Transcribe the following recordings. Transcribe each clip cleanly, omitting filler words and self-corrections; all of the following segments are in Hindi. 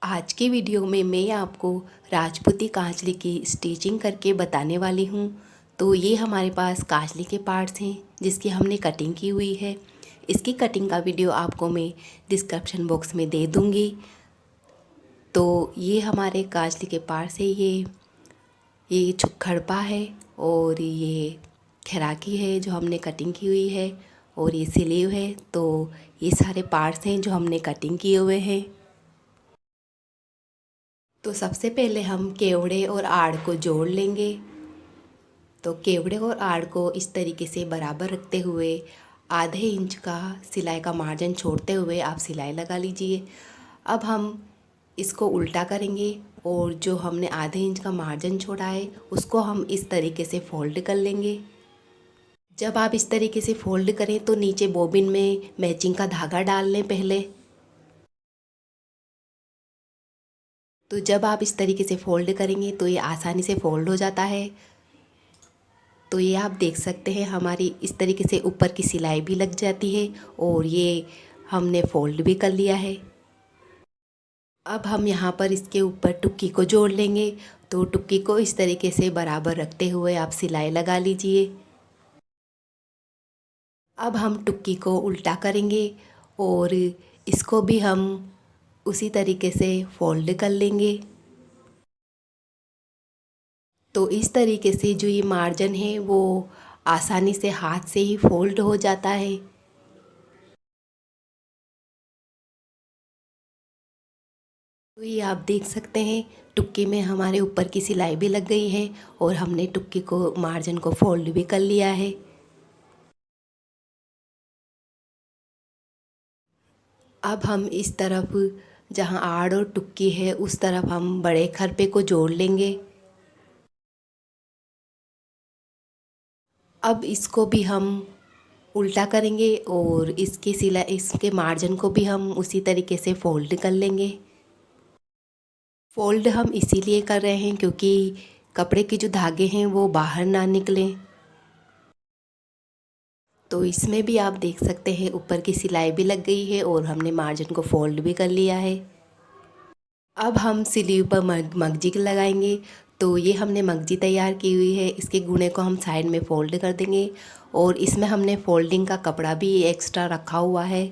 आज के वीडियो में मैं आपको राजपूती कांचली की स्टिचिंग करके बताने वाली हूँ। तो ये हमारे पास कांचली के पार्ट्स हैं जिसकी हमने कटिंग की हुई है। इसकी कटिंग का वीडियो आपको मैं डिस्क्रिप्शन बॉक्स में दे दूँगी। तो ये हमारे कांचली के पार्ट्स है। ये खड़पा है और ये खैराकी है जो हमने कटिंग की हुई है, और ये स्लीव है। तो ये सारे पार्ट्स हैं जो हमने कटिंग किए हुए हैं। तो सबसे पहले हम केवड़े और आड़ को जोड़ लेंगे। तो केवड़े और आड़ को इस तरीके से बराबर रखते हुए आधे इंच का सिलाई का मार्जिन छोड़ते हुए आप सिलाई लगा लीजिए। अब हम इसको उल्टा करेंगे और जो हमने आधे इंच का मार्जिन छोड़ा है उसको हम इस तरीके से फोल्ड कर लेंगे। जब आप इस तरीके से फोल्ड करें तो नीचे बॉबिन में मैचिंग का धागा डाल लें पहले। तो जब आप इस तरीके से फ़ोल्ड करेंगे तो ये आसानी से फ़ोल्ड हो जाता है। तो ये आप देख सकते हैं हमारी इस तरीके से ऊपर की सिलाई भी लग जाती है और ये हमने फ़ोल्ड भी कर लिया है। अब हम यहाँ पर इसके ऊपर टुक्की को जोड़ लेंगे। तो टुक्की को इस तरीके से बराबर रखते हुए आप सिलाई लगा लीजिए। अब हम टुक्की को उल्टा करेंगे और इसको भी हम उसी तरीके से फ़ोल्ड कर लेंगे। तो इस तरीके से जो ये मार्जिन है वो आसानी से हाथ से ही फोल्ड हो जाता है। तो ये आप देख सकते हैं टुक्की में हमारे ऊपर की सिलाई भी लग गई है और हमने टुक्की को मार्जिन को फोल्ड भी कर लिया है। अब हम इस तरफ जहाँ आड़ और टुक्की है उस तरफ हम बड़े खरपे को जोड़ लेंगे। अब इसको भी हम उल्टा करेंगे और इसके मार्जिन को भी हम उसी तरीके से फोल्ड कर लेंगे। फोल्ड हम इसीलिए कर रहे हैं क्योंकि कपड़े के जो धागे हैं वो बाहर ना निकलें। तो इसमें भी आप देख सकते हैं ऊपर की सिलाई भी लग गई है और हमने मार्जिन को फोल्ड भी कर लिया है। अब हम स्लीव पर मगजी लगाएंगे। तो ये हमने मगजी तैयार की हुई है, इसके गुणे को हम साइड में फ़ोल्ड कर देंगे और इसमें हमने फोल्डिंग का कपड़ा भी एक्स्ट्रा रखा हुआ है।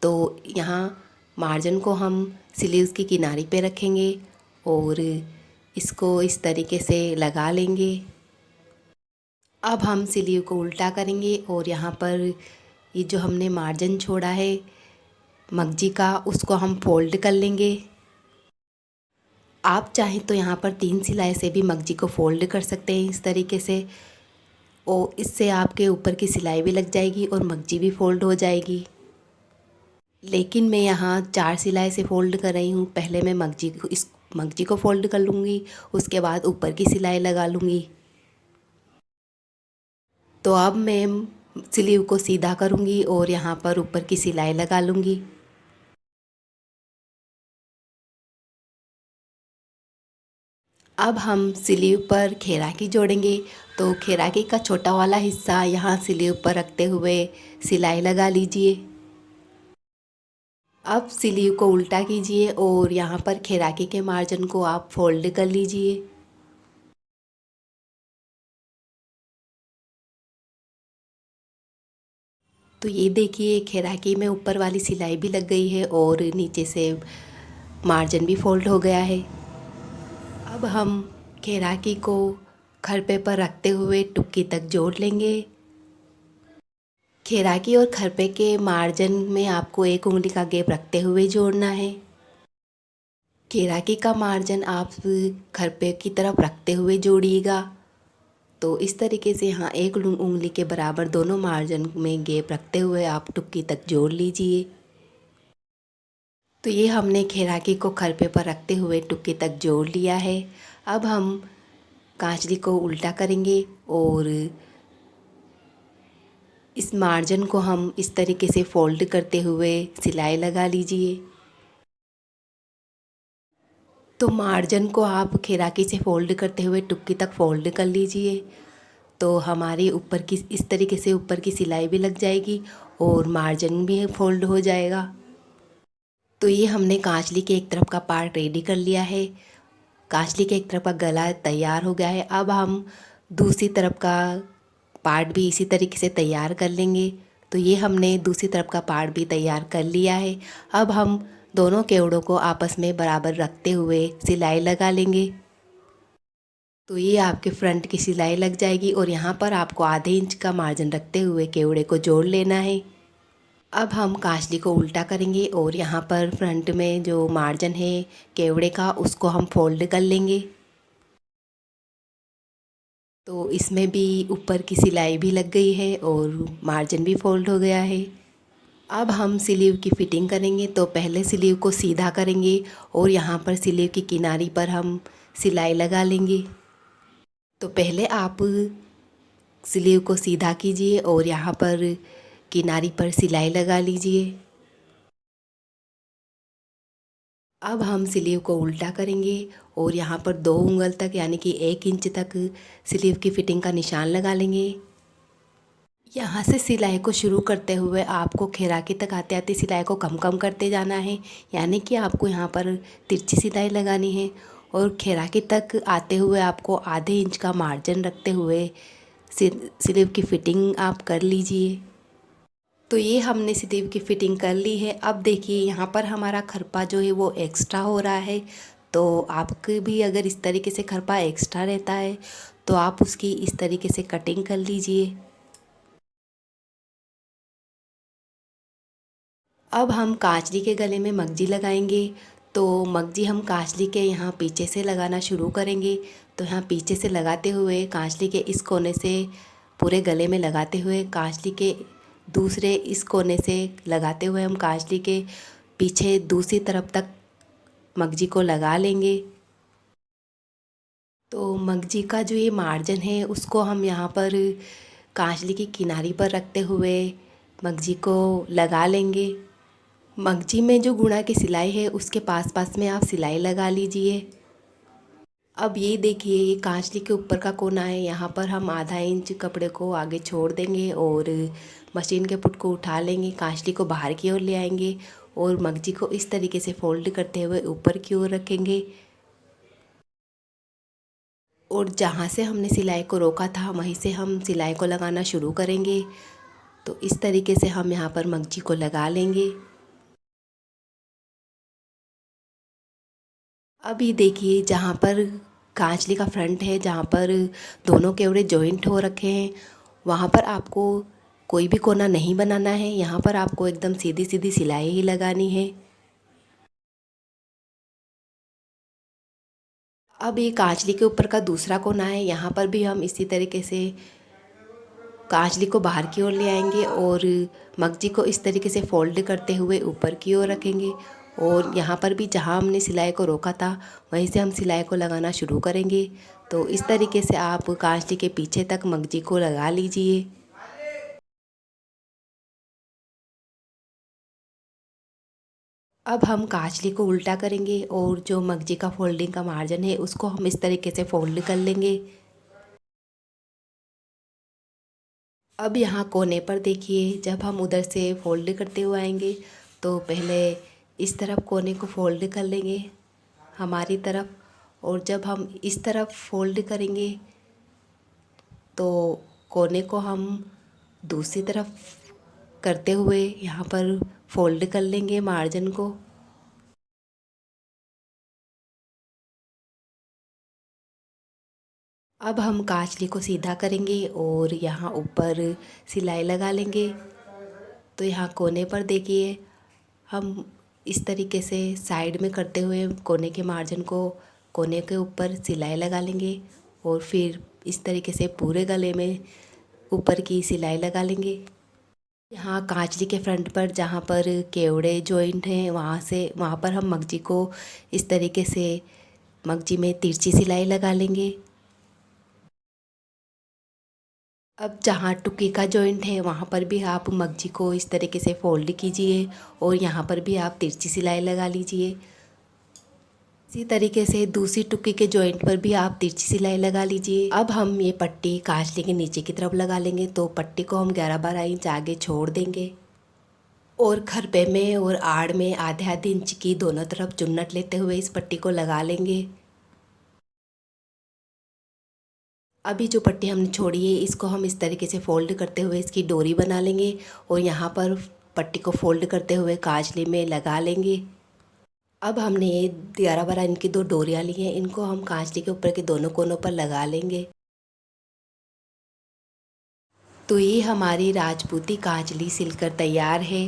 तो यहाँ मार्जिन को हम स्लीव्स की किनारी पे रखेंगे और इसको इस तरीके से लगा लेंगे। अब हम स्लीव को उल्टा करेंगे और यहाँ पर ये जो हमने मार्जिन छोड़ा है मगजी का उसको हम फोल्ड कर लेंगे। आप चाहें तो यहाँ पर 3 सिलाई से भी मगजी को फोल्ड कर सकते हैं इस तरीके से, और इससे आपके ऊपर की सिलाई भी लग जाएगी और मगजी भी फोल्ड हो जाएगी। लेकिन मैं यहाँ 4 सिलाई से फ़ोल्ड कर रही हूँ। पहले मैं इस मगजी को फ़ोल्ड कर लूँगी, उसके बाद ऊपर की सिलाई लगा लूँगी। तो अब मैं स्लीव को सीधा करूँगी और यहाँ पर ऊपर की सिलाई लगा लूँगी। अब हम स्लीव पर खैराकी जोड़ेंगे। तो खैराकी का छोटा वाला हिस्सा यहाँ स्लीव पर रखते हुए सिलाई लगा लीजिए। अब स्लीव को उल्टा कीजिए और यहाँ पर खैराकी के मार्जिन को आप फोल्ड कर लीजिए। तो ये देखिए खैराकी में ऊपर वाली सिलाई भी लग गई है और नीचे से मार्जिन भी फोल्ड हो गया है। अब हम खैराकी को खरपे पर रखते हुए टुक्की तक जोड़ लेंगे। खैराकी और खरपे के मार्जिन में आपको 1 उंगली का गैप रखते हुए जोड़ना है। खैराकी का मार्जिन आप खरपे की तरफ रखते हुए जोड़िएगा। तो इस तरीके से यहाँ 1 उंगली के बराबर दोनों मार्जिन में गैप रखते हुए आप टुक्की तक जोड़ लीजिए। तो ये हमने खैराकी को खरपे पर रखते हुए टुक्की तक जोड़ लिया है। अब हम कांचली को उल्टा करेंगे और इस मार्जिन को हम इस तरीके से फोल्ड करते हुए सिलाई लगा लीजिए। तो मार्जिन को आप खैराकी से फोल्ड करते हुए टुक्की तक फोल्ड कर लीजिए। तो हमारी ऊपर की इस तरीके से ऊपर की सिलाई भी लग जाएगी और मार्जिन भी फोल्ड हो जाएगा। तो ये हमने कांचली के एक तरफ का पार्ट रेडी कर लिया है। कांचली के एक तरफ का गला तैयार हो गया है। अब हम दूसरी तरफ का पार्ट भी इसी तरीके से तैयार कर लेंगे। तो ये हमने दूसरी तरफ का पार्ट भी तैयार कर लिया है। अब हम दोनों केवड़ों को आपस में बराबर रखते हुए सिलाई लगा लेंगे। तो ये आपके फ्रंट की सिलाई लग जाएगी और यहाँ पर आपको आधे इंच का मार्जिन रखते हुए केवड़े को जोड़ लेना है। अब हम कांचली को उल्टा करेंगे और यहाँ पर फ्रंट में जो मार्जिन है केवड़े का उसको हम फोल्ड कर लेंगे। तो इसमें भी ऊपर की सिलाई भी लग गई है और मार्जिन भी फोल्ड हो गया है। अब हम स्लीव की फ़िटिंग करेंगे। तो पहले स्लीव को सीधा करेंगे और यहाँ पर स्लीव की किनारी पर हम सिलाई लगा लेंगे। तो पहले आप स्लीव को सीधा कीजिए और यहाँ पर किनारी पर सिलाई लगा लीजिए। अब हम स्लीव को उल्टा करेंगे और यहाँ पर 2 उंगल तक यानी कि 1 इंच तक स्लीव की फ़िटिंग का निशान लगा लेंगे। यहाँ से सिलाई को शुरू करते हुए आपको खैराकी तक आते आते सिलाई को कम कम करते जाना है, यानी कि आपको यहाँ पर तिरछी सिलाई लगानी है और खैराकी तक आते हुए आपको आधे इंच का मार्जिन रखते हुए स्लीव की फ़िटिंग आप कर लीजिए। तो ये हमने स्लीव की फ़िटिंग कर ली है। अब देखिए यहाँ पर हमारा खरपा जो है वो एक्स्ट्रा हो रहा है। तो आपके भी अगर इस तरीके से खरपा एक्स्ट्रा रहता है तो आप उसकी इस तरीके से कटिंग कर लीजिए। अब हम कांचली के गले में मगजी लगाएंगे। तो मगजी हम कांचली के यहाँ पीछे से लगाना शुरू करेंगे। तो यहाँ पीछे से लगाते हुए कांचली के इस कोने से पूरे गले में लगाते हुए कांचली के दूसरे इस कोने से लगाते हुए हम कांचली के पीछे दूसरी तरफ तक मगजी को लगा लेंगे। तो मगजी का जो ये मार्जिन है उसको हम यहाँ पर कांचली की किनारी पर रखते हुए मगजी को लगा लेंगे। मगजी में जो गुणा की सिलाई है उसके पास पास में आप सिलाई लगा लीजिए। अब ये देखिए ये कांचली के ऊपर का कोना है, यहाँ पर हम आधा इंच कपड़े को आगे छोड़ देंगे और मशीन के पुट को उठा लेंगे, कांचली को बाहर की ओर ले आएंगे और मगजी को इस तरीके से फोल्ड करते हुए ऊपर की ओर रखेंगे। और जहाँ से हमने सिलाई को रोका था वहीं से हम सिलाई को लगाना शुरू करेंगे। तो इस तरीके से हम यहाँ पर मगजी को लगा लेंगे। अभी देखिए जहाँ पर कांचली का फ्रंट है, जहाँ पर दोनों केवड़े जॉइंट हो रखे हैं, वहाँ पर आपको कोई भी कोना नहीं बनाना है। यहाँ पर आपको एकदम सीधी सीधी सिलाई ही लगानी है। अब ये कांचली के ऊपर का दूसरा कोना है, यहाँ पर भी हम इसी तरीके से कांचली को बाहर की ओर ले आएंगे और मगजी को इस तरीके से फोल्ड करते हुए ऊपर की ओर रखेंगे। और यहाँ पर भी जहाँ हमने सिलाई को रोका था वहीं से हम सिलाई को लगाना शुरू करेंगे। तो इस तरीके से आप कांचली के पीछे तक मगजी को लगा लीजिए। अब हम कांचली को उल्टा करेंगे और जो मगजी का फोल्डिंग का मार्जिन है उसको हम इस तरीके से फोल्ड कर लेंगे। अब यहाँ कोने पर देखिए जब हम उधर से फोल्ड करते हुए आएंगे तो पहले इस तरफ कोने को फोल्ड कर लेंगे हमारी तरफ, और जब हम इस तरफ फोल्ड करेंगे तो कोने को हम दूसरी तरफ करते हुए यहाँ पर फोल्ड कर लेंगे मार्जिन को। अब हम कांचली को सीधा करेंगे और यहाँ ऊपर सिलाई लगा लेंगे। तो यहाँ कोने पर देखिए हम इस तरीके से साइड में करते हुए कोने के मार्जिन को कोने के ऊपर सिलाई लगा लेंगे और फिर इस तरीके से पूरे गले में ऊपर की सिलाई लगा लेंगे। यहाँ कांचली के फ्रंट पर जहाँ पर केवड़े जॉइंट हैं वहाँ पर हम मगजी को इस तरीके से मगजी में तिरछी सिलाई लगा लेंगे। अब जहाँ टुकी का जॉइंट है वहाँ पर भी आप मगजी को इस तरीके से फोल्ड कीजिए और यहाँ पर भी आप तिरछी सिलाई लगा लीजिए। इसी तरीके से दूसरी टुकी के जॉइंट पर भी आप तिरछी सिलाई लगा लीजिए। अब हम ये पट्टी कांचली के नीचे की तरफ लगा लेंगे। तो पट्टी को हम 11-12 इंच आगे छोड़ देंगे और खरपे में और आड़ में आधे आधे इंच की दोनों तरफ चुन्नट लेते हुए इस पट्टी को लगा लेंगे। अभी जो पट्टी हमने छोड़ी है इसको हम इस तरीके से फोल्ड करते हुए इसकी डोरी बना लेंगे और यहाँ पर पट्टी को फोल्ड करते हुए काजली में लगा लेंगे। अब हमने ये 11-12 इनकी 2 डोरियाँ ली हैं, इनको हम काजली के ऊपर के दोनों कोनों पर लगा लेंगे। तो ये हमारी राजपूती काजली सिलकर तैयार है।